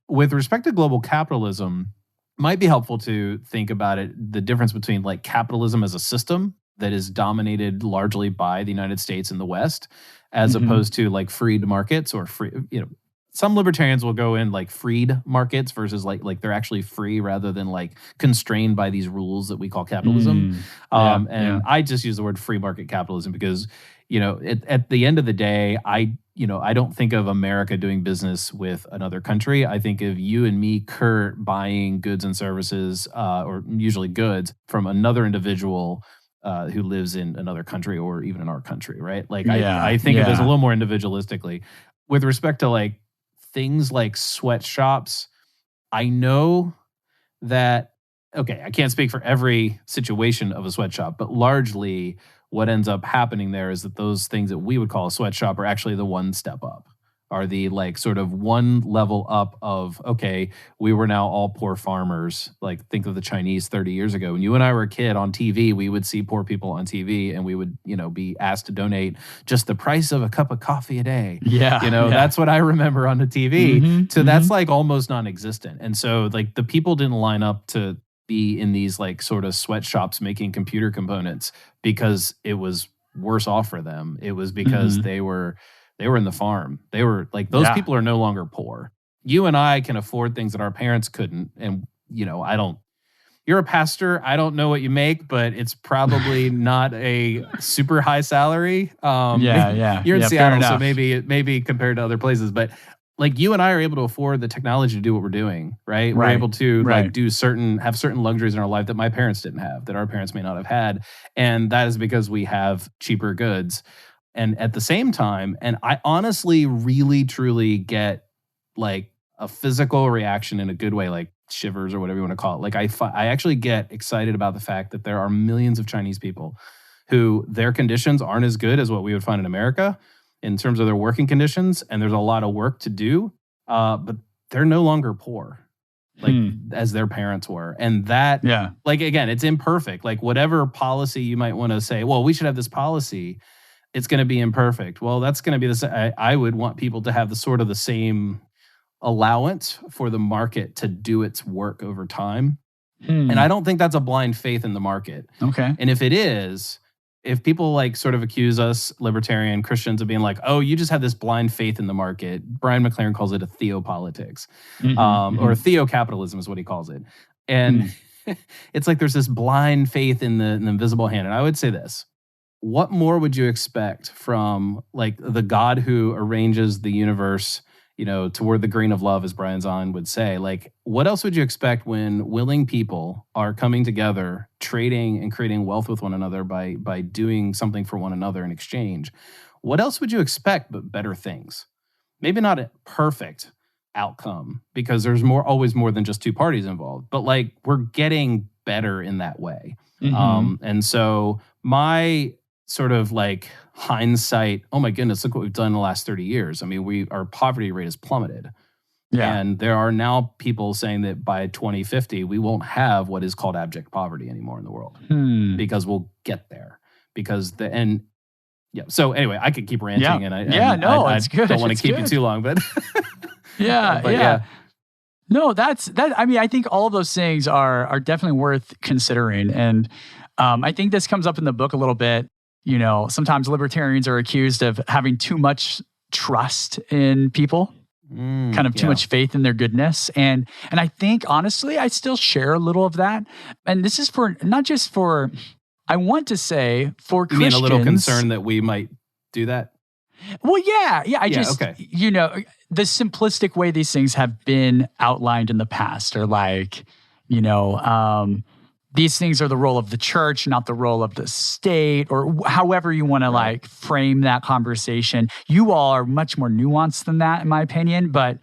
With respect to global capitalism, it might be helpful to think about the difference between like capitalism as a system that is dominated largely by the United States and the West, as opposed to like freed markets or free, you know, some libertarians will go in like freed markets versus like they're actually free rather than like constrained by these rules that we call capitalism. I just use the word free market capitalism because, you know, at the end of the day, I don't think of America doing business with another country. I think of you and me, Kurt, buying goods and services, or usually goods from another individual who lives in another country or even in our country, right? Like I think of this a little more individualistically. With respect to like things like sweatshops, I know that, okay, I can't speak for every situation of a sweatshop, but largely what ends up happening there is that those things that we would call a sweatshop are actually the one step up, are the like sort of one level up of, okay, we were now all poor farmers. Like think of the Chinese 30 years ago. When you and I were a kid on TV, we would see poor people on TV and we would, you know, be asked to donate just the price of a cup of coffee a day. That's what I remember on the TV. That's like almost non-existent. And so like the people didn't line up to be in these like sort of sweatshops making computer components because it was worse off for them. It was because they were in the farm. They were like, those people are no longer poor. You and I can afford things that our parents couldn't. And, you know, you're a pastor. I don't know what you make, but it's probably not a super high salary. You're in Seattle, so maybe compared to other places, but like you and I are able to afford the technology to do what we're doing, right? We're able to like have certain luxuries in our life that my parents didn't have, that our parents may not have had. And that is because we have cheaper goods. And at the same time, and I honestly really, truly get like a physical reaction in a good way, like shivers or whatever you want to call it. Like I actually get excited about the fact that there are millions of Chinese people who their conditions aren't as good as what we would find in America in terms of their working conditions. And there's a lot of work to do, but they're no longer poor like as their parents were. And that, like, again, it's imperfect. Like whatever policy you might want to say, well, we should have this policy, it's going to be imperfect. Well, that's going to be this. I would want people to have the same allowance for the market to do its work over time. And I don't think that's a blind faith in the market. Okay. And if it is, if people like sort of accuse us libertarian Christians of being like, oh, you just have this blind faith in the market. Brian McLaren calls it a theopolitics, or theocapitalism is what he calls it. And it's like there's this blind faith in the invisible hand. And I would say this. What more would you expect from like the God who arranges the universe toward the grain of love, as Brian Zahn would say. Like, what else would you expect when willing people are coming together, trading and creating wealth with one another by doing something for one another in exchange? What else would you expect but better things? Maybe not a perfect outcome, because there's always more than just two parties involved, but like, we're getting better in that way. And so my sort of like hindsight, oh my goodness, look what we've done in the last 30 years. I mean, our poverty rate has plummeted. Yeah. And there are now people saying that by 2050, we won't have what is called abject poverty anymore in the world, because we'll get there. So anyway, I could keep ranting, and I it's good. Don't want to keep you too long, but No, that's that. I mean, I think all of those things are definitely worth considering, and I think this comes up in the book a little bit. Sometimes libertarians are accused of having too much trust in people, kind of too much faith in their goodness, and I think honestly, I still share a little of that. And this is not just for. I want to say for Christians. You mean a little concern that we might do that? Well, yeah. The simplistic way these things have been outlined in the past are like, these things are the role of the church, not the role of the state, or however you want to like frame that conversation. You all are much more nuanced than that, in my opinion, but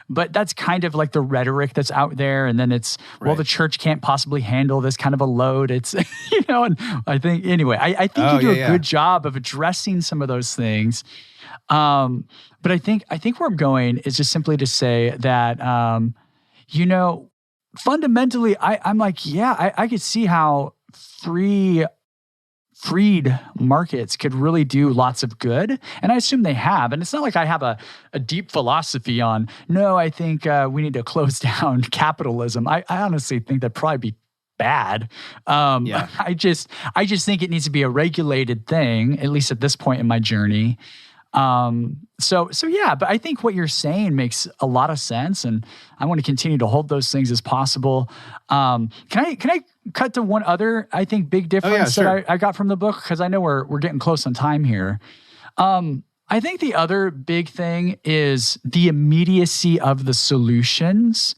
that's kind of like the rhetoric that's out there. And then it's, well, the church can't possibly handle this kind of a load. It's, and I think, anyway, I think you do a good job of addressing some of those things. But I think where I'm going is just simply to say that, fundamentally, I'm like, I could see how freed markets could really do lots of good. And I assume they have. And it's not like I have a deep philosophy on, no, I think we need to close down capitalism. I honestly think that'd probably be bad. I just think it needs to be a regulated thing, at least at this point in my journey. But I think what you're saying makes a lot of sense, and I want to continue to hold those things as possible. Can I cut to one other, I think, big difference that I got from the book? Because I know we're getting close on time here. I think the other big thing is the immediacy of the solutions.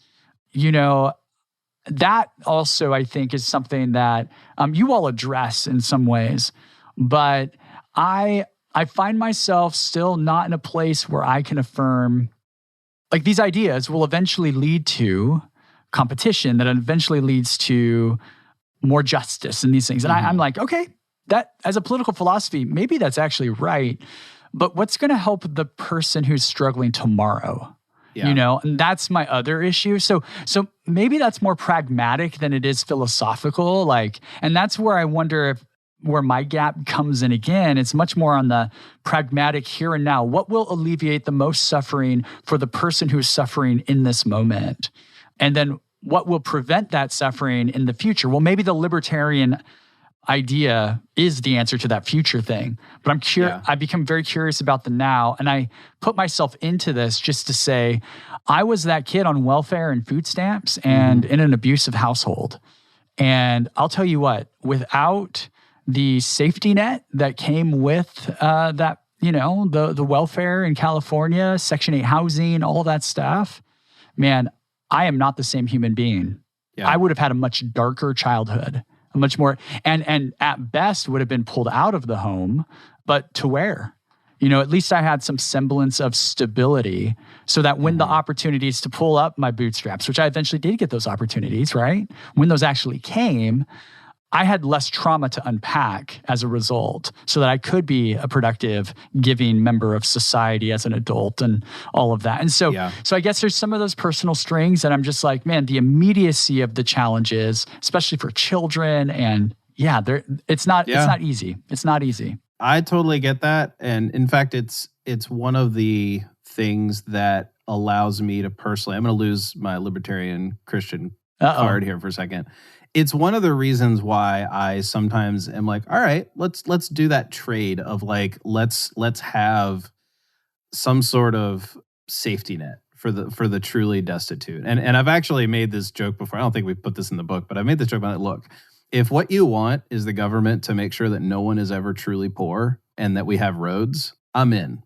That also, I think, is something that you all address in some ways, but I find myself still not in a place where I can affirm, like, these ideas will eventually lead to competition that eventually leads to more justice and these things. And I'm like, okay, that as a political philosophy, maybe that's actually right. But what's going to help the person who's struggling tomorrow? Yeah. And that's my other issue. So maybe that's more pragmatic than it is philosophical. And that's where I wonder where my gap comes in again. It's much more on the pragmatic here and now. What will alleviate the most suffering for the person who is suffering in this moment? And then what will prevent that suffering in the future? Well, maybe the libertarian idea is the answer to that future thing. But I'm curious. I become very curious about the now, and I put myself into this just to say, I was that kid on welfare and food stamps and in an abusive household. And I'll tell you what, without the safety net that came with that, the welfare in California, Section 8 housing, all that stuff, man, I am not the same human being. Yeah. I would have had a much darker childhood, a much more, and at best would have been pulled out of the home, but to where? At least I had some semblance of stability so that when the opportunities to pull up my bootstraps, which I eventually did get those opportunities, right? When those actually came, I had less trauma to unpack as a result so that I could be a productive, giving member of society as an adult and all of that. And so I guess there's some of those personal strings that I'm just like, man, the immediacy of the challenges, especially for children, and it's not easy. It's not easy. I totally get that. And in fact, it's one of the things that allows me to personally, I'm going to lose my libertarian Christian card here for a second. It's one of the reasons why I sometimes am like, all right, let's do that trade of like, let's have some sort of safety net for the truly destitute. And I've actually made this joke before. I don't think we put this in the book, but I made this joke about it. Look, if what you want is the government to make sure that no one is ever truly poor and that we have roads, I'm in.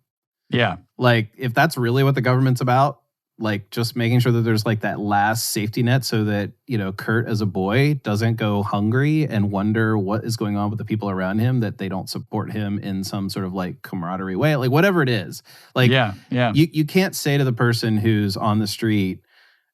Yeah. Like, if that's really what the government's about, like just making sure that there's like that last safety net so that, Kurt as a boy doesn't go hungry and wonder what is going on with the people around him, that they don't support him in some sort of like camaraderie way, like whatever it is. Like, you can't say to the person who's on the street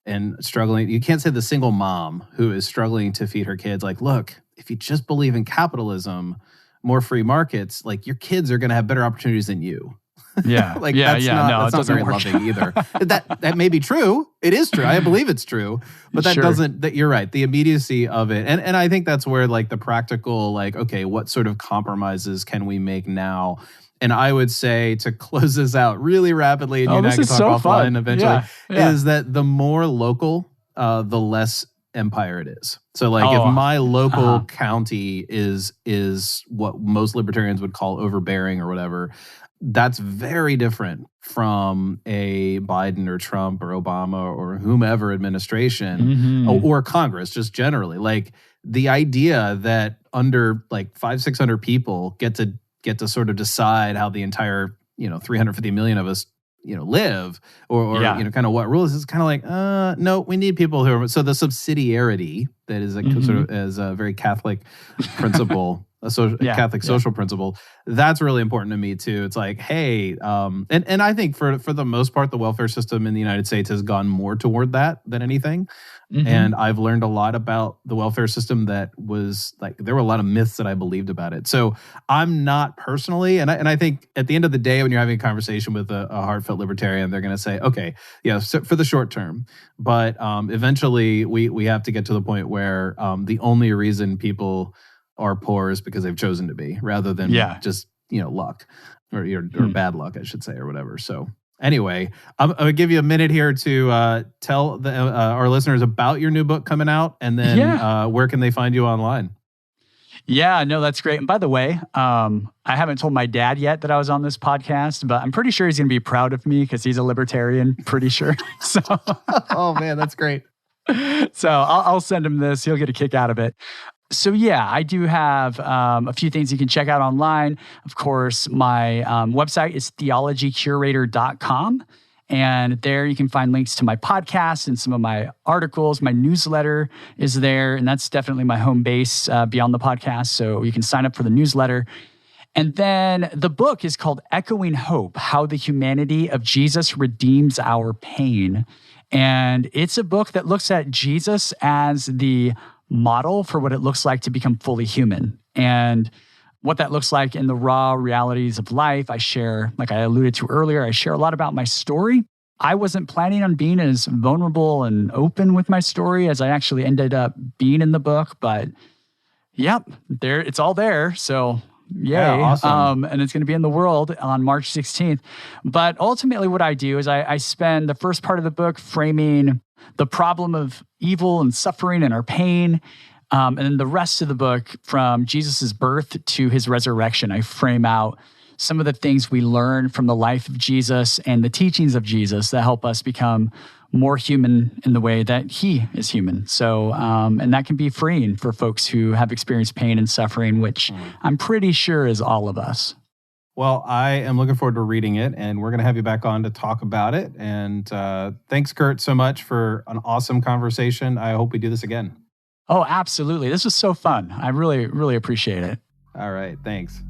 and struggling, you can't say the single mom who is struggling to feed her kids, like, look, if you just believe in capitalism, more free markets, like your kids are going to have better opportunities than you. Yeah. That's not very loving either. That may be true. It is true. I believe it's true. But that doesn't, you're right. The immediacy of it. And I think that's where like the practical, like, okay, what sort of compromises can we make now? And I would say, to close this out really rapidly, and you and I can talk offline eventually, is that the more local, the less empire it is. So like if my local county is what most libertarians would call overbearing or whatever, that's very different from a Biden or Trump or Obama or whomever administration or Congress, just generally. Like the idea that under like 500-600 people get to sort of decide how the entire 350 million of us live or kind of what rules is kind of like no, we need people who are, so the subsidiarity that is sort of as a very Catholic principle. Catholic social principle, that's really important to me too. It's like, hey, and I think for the most part, the welfare system in the United States has gone more toward that than anything. And I've learned a lot about the welfare system that was like, there were a lot of myths that I believed about it. So I'm not personally, and I think at the end of the day, when you're having a conversation with a heartfelt libertarian, they're going to say, okay, so for the short term, but eventually we have to get to the point where the only reason people are poor is because they've chosen to be, rather than just luck or bad luck, I should say, or whatever. So anyway, I'm going to give you a minute here to tell our listeners about your new book coming out, and then where can they find you online? Yeah, no, that's great. And by the way, I haven't told my dad yet that I was on this podcast, but I'm pretty sure he's going to be proud of me because he's a libertarian, pretty sure. So, oh man, that's great. So I'll send him this. He'll get a kick out of it. So yeah, I do have a few things you can check out online. Of course, my website is theologycurator.com. And there you can find links to my podcast and some of my articles. My newsletter is there, and that's definitely my home base beyond the podcast. So you can sign up for the newsletter. And then the book is called Echoing Hope: How the Humanity of Jesus Redeems Our Pain. And it's a book that looks at Jesus as the model for what it looks like to become fully human. And what that looks like in the raw realities of life. I share, like I alluded to earlier, I share a lot about my story. I wasn't planning on being as vulnerable and open with my story as I actually ended up being in the book, but yep, there, it's all there. So yay. Yeah, awesome. And it's going to be in the world on March 16th. But ultimately what I do is I spend the first part of the book framing the problem of evil and suffering and our pain. And then the rest of the book, from Jesus' birth to his resurrection, I frame out some of the things we learn from the life of Jesus and the teachings of Jesus that help us become more human in the way that he is human. So, and that can be freeing for folks who have experienced pain and suffering, which I'm pretty sure is all of us. Well, I am looking forward to reading it, and we're going to have you back on to talk about it. And thanks, Kurt, so much for an awesome conversation. I hope we do this again. Oh, absolutely. This was so fun. I really, really appreciate it. All right. Thanks.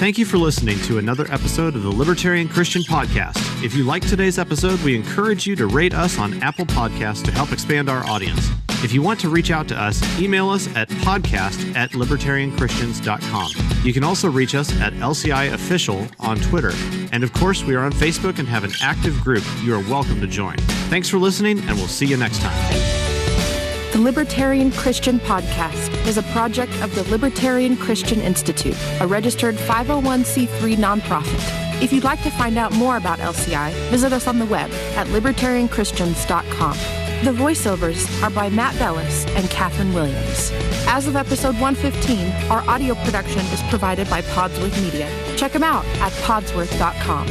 Thank you for listening to another episode of the Libertarian Christian Podcast. If you liked today's episode, we encourage you to rate us on Apple Podcasts to help expand our audience. If you want to reach out to us, email us at podcast@libertarianchristians.com. You can also reach us at LCI Official on Twitter. And of course, we are on Facebook and have an active group you are welcome to join. Thanks for listening, and we'll see you next time. The Libertarian Christian Podcast is a project of the Libertarian Christian Institute, a registered 501c3 nonprofit. If you'd like to find out more about LCI, visit us on the web at libertarianchristians.com. The voiceovers are by Matt Bellis and Catherine Williams. As of episode 115, our audio production is provided by Podsworth Media. Check them out at podsworth.com.